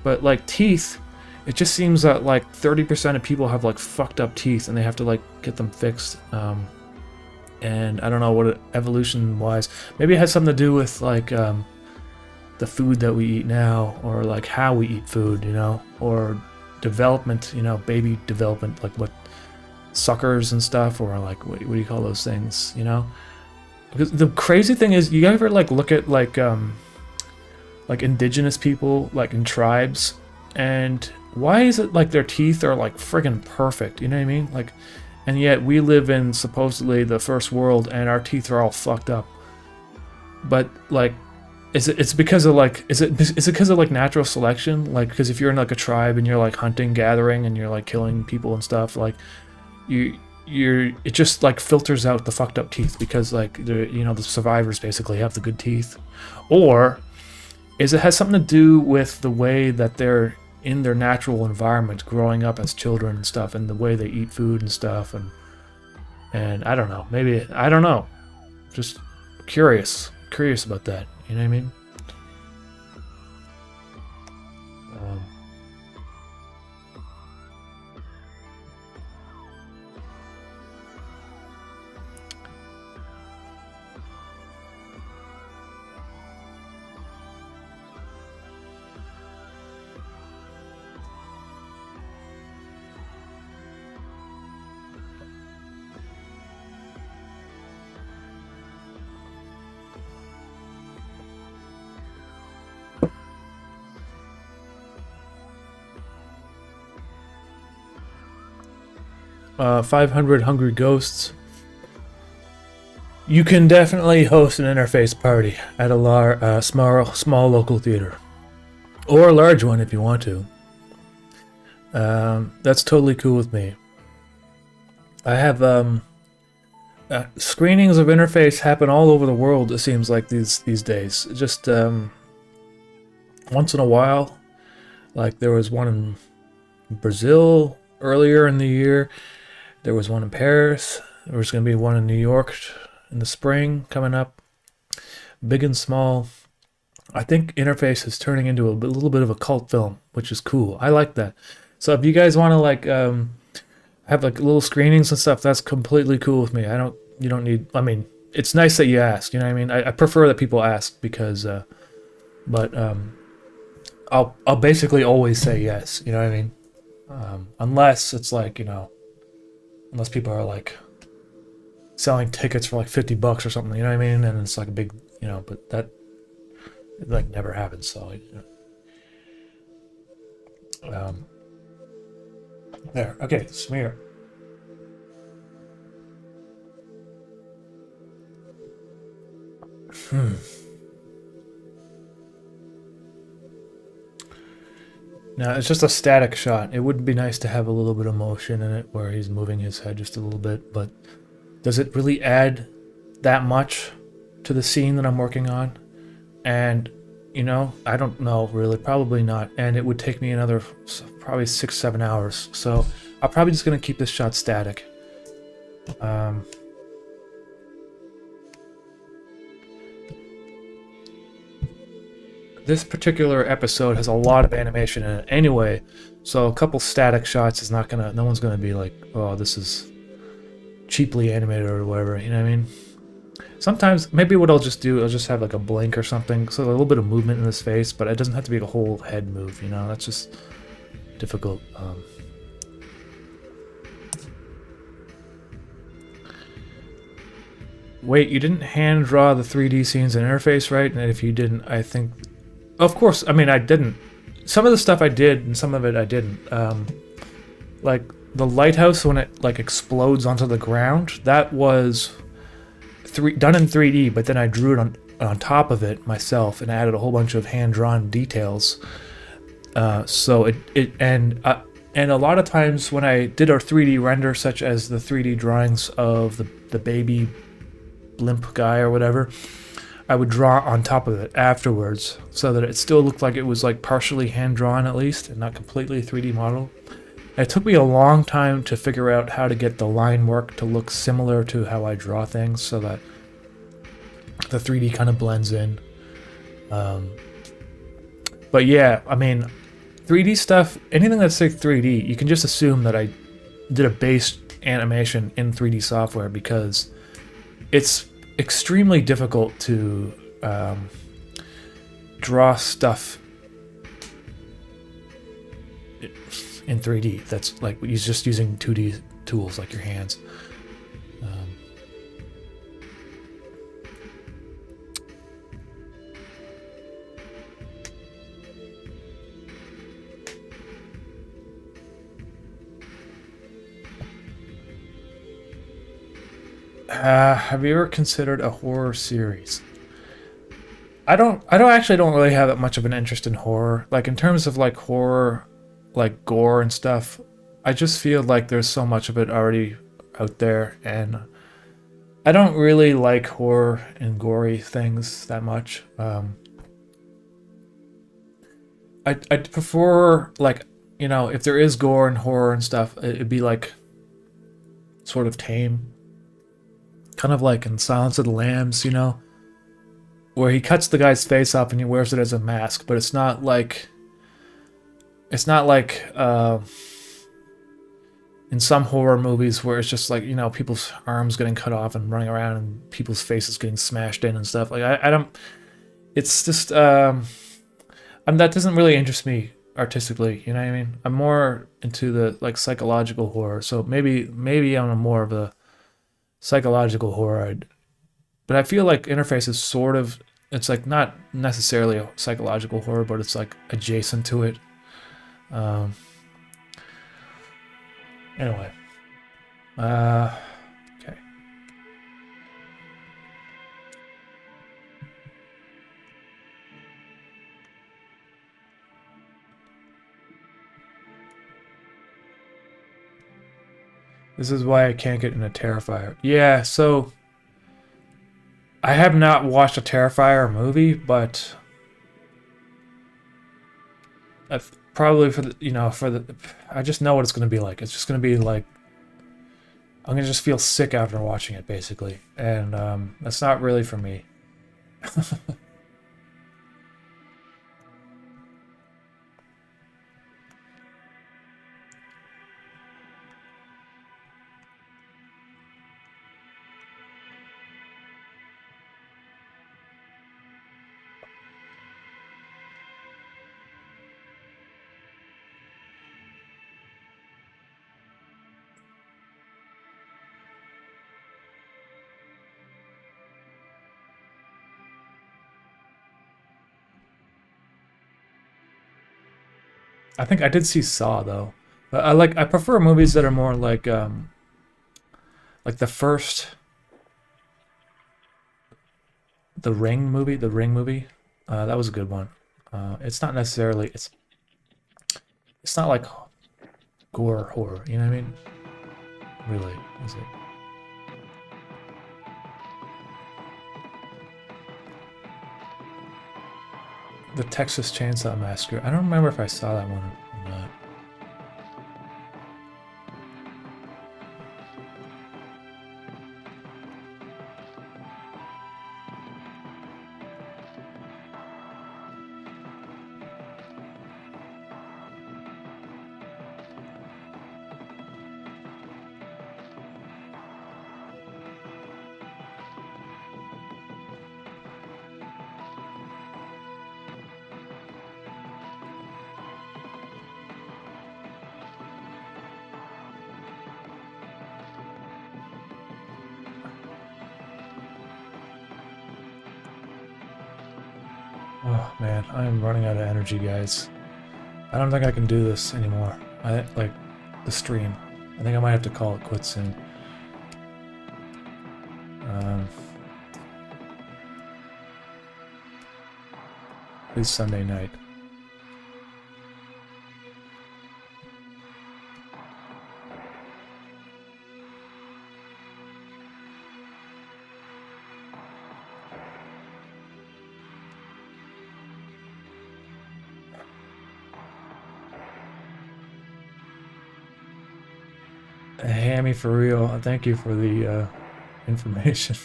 But, like, teeth, it just seems that, like, 30% of people have, like, fucked up teeth, and they have to, like, get them fixed. And I don't know what evolution-wise... Maybe it has something to do with, like, the food that we eat now, or like how we eat food, you know, or development, you know, baby development, like what suckers and stuff, or like what do you call those things, you know? Because the crazy thing is, you ever like look at like indigenous people, like in tribes, and why is it like their teeth are like friggin' perfect, you know what I mean? Like, and yet we live in supposedly the first world and our teeth are all fucked up. But like, it's because of like, is it because of like natural selection? Like, because if you're in like a tribe and you're like hunting, gathering, and you're like killing people and stuff, like it just like filters out the fucked up teeth because like the survivors basically have the good teeth. Or is it has something to do with the way that they're in their natural environment growing up as children and stuff, and the way they eat food and stuff, and I don't know, maybe, I don't know, just curious about that. You know what I mean? 500 Hungry Ghosts. You can definitely host an interface party at a small local theater, or a large one if you want to. That's totally cool with me. I have screenings of interface happen all over the world. It seems like these days. Just once in a while, like there was one in Brazil earlier in the year. There was one in Paris. There was going to be one in New York in the spring coming up. Big and small. I think Interface is turning into a little bit of a cult film, which is cool. I like that. So if you guys want to like have like little screenings and stuff, that's completely cool with me. You don't need. I mean, it's nice that you ask. You know what I mean? I prefer that people ask because, but I'll basically always say yes. You know what I mean? Unless it's like, you know. Unless people are like selling tickets for like $50 or something, you know what I mean? And it's like a big, you know, but that it like never happens. So, you know. There. Okay, smear. Now, it's just a static shot. It would be nice to have a little bit of motion in it where he's moving his head just a little bit, but does it really add that much to the scene that I'm working on? And, you know, I don't know, really. Probably not. And it would take me another probably 6-7 hours. So I'm probably just going to keep this shot static. This particular episode has a lot of animation in it anyway, so a couple static shots is not gonna, no one's gonna be like, oh, this is cheaply animated or whatever, you know what I mean? Sometimes, maybe what I'll just do, I'll just have like a blink or something, so a little bit of movement in his face, but it doesn't have to be a whole head move, you know? That's just difficult. Wait, you didn't hand draw the 3D scenes and interface, right? And if you didn't, I think... Of course, I mean, I didn't. Some of the stuff I did, and some of it I didn't. Like, the lighthouse, when it, like, explodes onto the ground, that was done in 3D, but then I drew it on top of it myself and added a whole bunch of hand-drawn details. So and a lot of times when I did a 3D render, such as the 3D drawings of the baby blimp guy or whatever, I would draw on top of it afterwards so that it still looked like it was like partially hand-drawn at least and not completely 3D model. It took me a long time to figure out how to get the line work to look similar to how I draw things so that the 3D kind of blends in. But yeah, I mean, 3D stuff, anything that's like 3D, you can just assume that I did a base animation in 3D software because it's extremely difficult to draw stuff in 3D that's like he's just using 2D tools like your hands. Have you ever considered a horror series? I don't really have that much of an interest in horror. Like in terms of like horror, like gore and stuff, I just feel like there's so much of it already out there, and I don't really like horror and gory things that much. I'd prefer, like, you know, if there is gore and horror and stuff, it'd be like sort of tame. Kind of like in Silence of the Lambs, you know, where he cuts the guy's face off and he wears it as a mask, but it's not like in some horror movies where it's just like, you know, people's arms getting cut off and running around and people's faces getting smashed in and stuff. Like I don't. It's just that doesn't really interest me artistically. You know what I mean? I'm more into the like psychological horror. So maybe I'm a more of a psychological horror. But I feel like Interface is sort of, it's like not necessarily a psychological horror, but it's like adjacent to it. Anyway. Okay. This is why I can't get in a Terrifier. Yeah, so I have not watched a Terrifier movie, but I've probably I just know what it's going to be like. It's just going to be like, I'm going to just feel sick after watching it, basically. And that's not really for me. I think I did see Saw though. But I prefer movies that are more like the first The Ring movie. That was a good one. It's not necessarily it's not like gore horror, you know what I mean? Really, is it? The Texas Chainsaw Massacre. I don't remember if I saw that one or not. Oh man, I am running out of energy, guys. I don't think I can do this anymore. I like the stream. I think I might have to call it quits soon. At least Sunday night. Hammy, for real. Thank you for the information.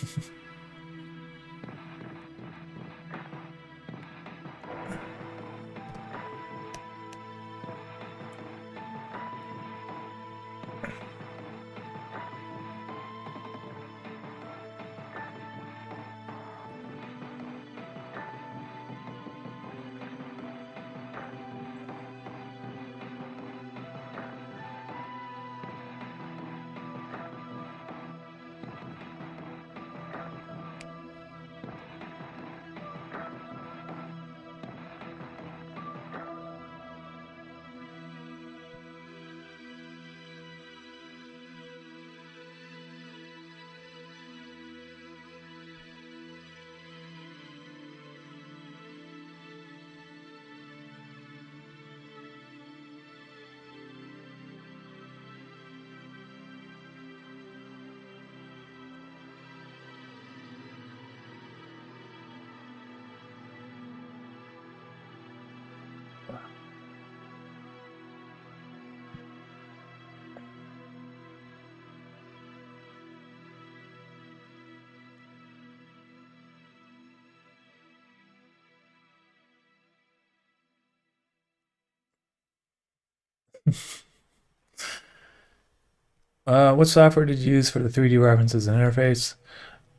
What software did you use for the 3D references and interface?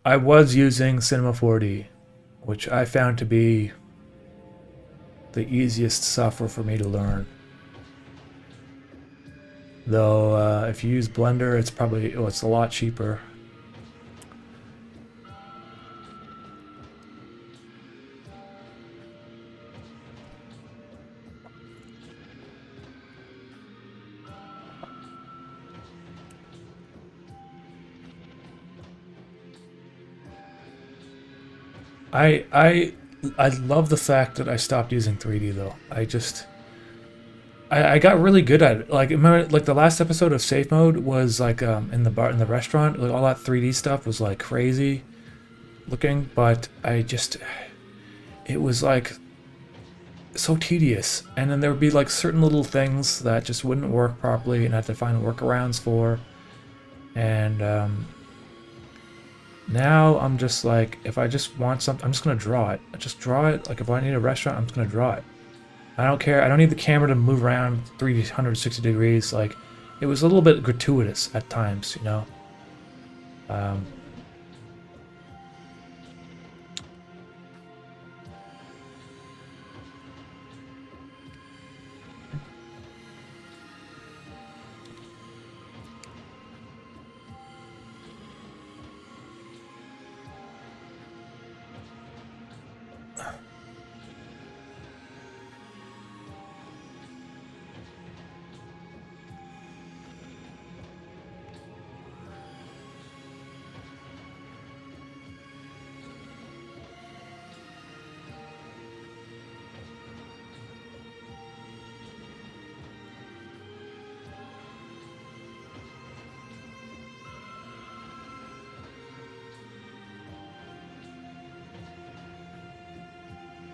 I was using Cinema 4D, which I found to be the easiest software for me to learn. Though, if you use Blender, it's probably, it's a lot cheaper. I I love the fact that I stopped using 3D though. I got really good at it. Like remember, like the last episode of Safe Mode was like in the bar in the restaurant. Like all that 3D stuff was like crazy looking, but it was like so tedious. And then there would be like certain little things that just wouldn't work properly, and I had to find workarounds for. And now I'm just like, if I just want something, I'm just gonna draw it. I just draw it. Like if I need a restaurant, I'm just gonna draw it. I don't care. I don't need the camera to move around 360 degrees. Like, it was a little bit gratuitous at times, you know. Um,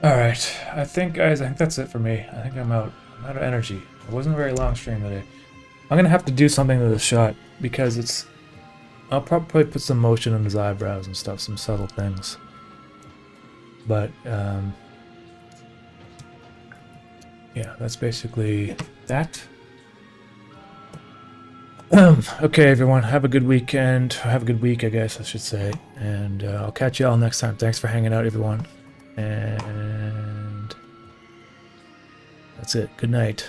all right, I think, guys, I think that's it for me. I think I'm out. I'm out of energy. It wasn't a very long stream today. I'm gonna have to do something to the shot because it's. I'll probably put some motion in his eyebrows and stuff, some subtle things. But yeah, that's basically that. Okay, everyone, have a good weekend. Have a good week, I guess I should say. And I'll catch you all next time. Thanks for hanging out, everyone. And that's it. Good night.